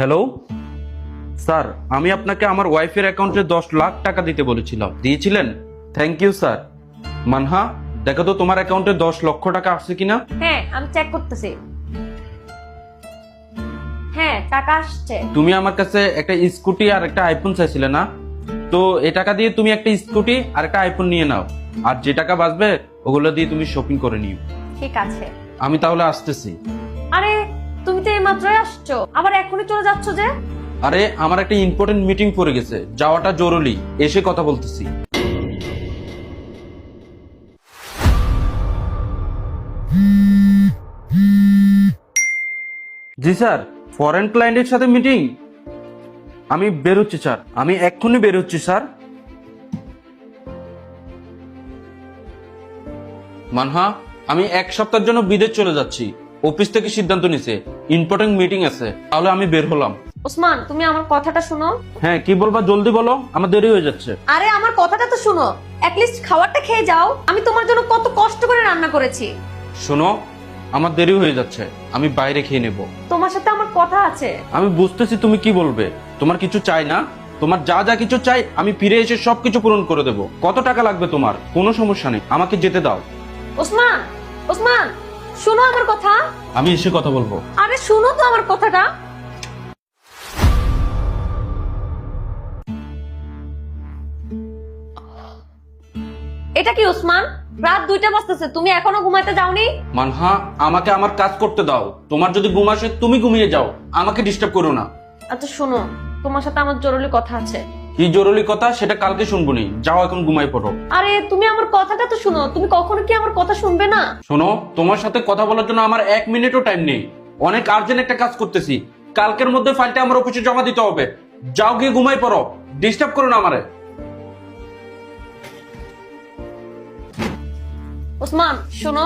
Hello sir, আমি আপনাকে আমার ওয়াইফের অ্যাকাউন্টে 10 লাখ টাকা দিতে বলেছিলাম, দিয়েছিলেন? Thank you sir. মানহা, দেখো তো তোমার অ্যাকাউন্টে 10 লক্ষ টাকা আসছে কিনা। হ্যাঁ, আমি চেক করতেছি। হ্যাঁ, টাকা আসছে। তুমি আমার কাছে একটা স্কুটি আর একটা আইফোন চাইছিলে না? তো এই টাকা দিয়ে তুমি একটা স্কুটি আর একটা আইফোন নিয়ে নাও, আর যে টাকা বাঁচবে ওগুলো দিয়ে তুমি শপিং করে নিও। ঠিক আছে। আমি তাহলে আসতেছি। আরে, তুমি তো এই মাত্রই আসছো, আবার এখনই চলে যাচ্ছ যে? আরে, আমার একটা ইম্পর্টেন্ট মিটিং পড়ে গেছে, যাওয়াটা জরুরি, এসে কথা বলতেছি। জি স্যার, ফরেন ক্লায়েন্টের সাথে মিটিং। আমি বেরোচ্ছি স্যার, আমি এক্ষুনি বেরোচ্ছি স্যার। মানহা, আমি 1 সপ্তাহের জন্য বিদেশ চলে যাচ্ছি। অফিস থেকে সিদ্ধান্ত নিছে, ইম্পর্টেন্ট মিটিং আছে, তাহলে আমি বের হলাম। ওসমান, তুমি আমার কথাটা শুনো। হ্যাঁ, কি বলবা জলদি বলো, আমার দেরি হয়ে যাচ্ছে। আরে, আমার কথাটা তো শুনো। লিস্ট খাবারটা খেয়ে যাও। আমি তোমার জন্য কত কষ্ট করে রান্না করেছি। শোনো, আমার দেরি হয়ে যাচ্ছে, আমি বাইরে খেয়ে নেব। তোমার সাথে আমার কথা আছে। আমি বুঝতেছি তুমি কি বলবে। তোমার কিছু চাই না? তোমার যা যা কিছু চাই আমি ফিরে এসে সবকিছু পূরণ করে দেব। কত টাকা লাগবে তোমার? কোনো সমস্যা নেই, আমাকে যেতে দাও। ওসমান, ওসমান, শুনো আমার কথা। আমি এসে কথা বলবো। আরে শুনো তো আমার কথাটা। এটা কি ওসমান? রাত 2টা বাজতেছে, তুমি এখনো ঘুমাইতে যাওনি? মানহা, আমাকে আমার কাজ করতে দাও। তোমার যদি ঘুম আসে তুমি ঘুমিয়ে যাও, আমাকে ডিস্টার্ব করো না। আচ্ছা শোনো, তোমার সাথে আমার জরুরি কথা আছে। কি জরুরি কথা সেটা কালকে শুনবো নি, যাও এখন ঘুমাই পড়ো। আরে তুমি আমার কথাটা তো শুনো, তুমি কখনো কি আমার কথা শুনবে না? শোনো, তোমার সাথে কথা বলার জন্য আমার 1 মিনিটও টাইম নেই। অনেক আর্জেন্ট একটা কাজ করতেছি, কালকের মধ্যে ফাইলটা আমার অফিসে জমা দিতে হবে। যাও গিয়ে ঘুমাই পড়ো, ডিস্টার্ব করো না আমারে। ওসমান শোনো।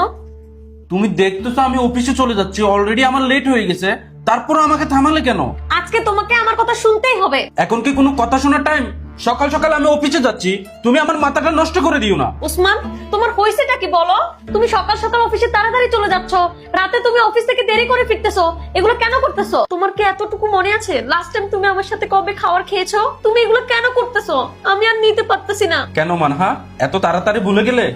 তুমি দেখতেছো আমি অফিসে চলে যাচ্ছি, অলরেডি আমার লেট হয়ে গেছে, তারপর আমাকে থামালে কেন? আজকে তোমাকে আমার কথা শুনতেই হবে। এখন কি কোনো কথা শোনার টাইম? সকাল সকাল আমি অফিসে যাচ্ছি, তুমি আমার মাথাটা নষ্ট করে দিও না। ওসমান, তোমার হয়েছেটা কি বলো? তুমি সকাল সকাল অফিসে তাড়াতাড়ি চলে যাচ্ছ, রাতে তুমি অফিস থেকে দেরি করে ফিরতেছো। এগুলো কেন করতেছো? তোমার কি এতটুকু মনে আছে লাস্ট টাইম তুমি আমার সাথে কবে খাবার খেয়েছো? তুমি এগুলো কেন করতেছো? আমি আর নিতে পারতেছি না। কেন মানহা, এত তাড়াতাড়ি ভুলে গেলে?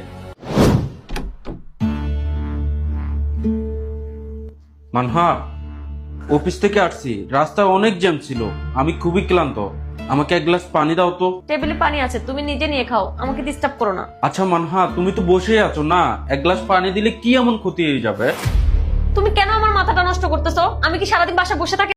মানহা, অফিস থেকে আসছি, রাস্তায় অনেক জ্যাম ছিল, আমি খুবই ক্লান্ত। আমাকে 1 গ্লাস পানি দাও তো। টেবিলে পানি আছে, তুমি নিজে নিয়ে খাও, আমাকে ডিস্টার্ব করো না। আচ্ছা মানহা, তুমি তো বসেই আছো না, 1 গ্লাস পানি দিলে কি এমন ক্ষতি হয়ে যাবে? তুমি কেন আমার মাথাটা নষ্ট করতেছো? আমি কি সারাদিন বাসায় বসে থাকি?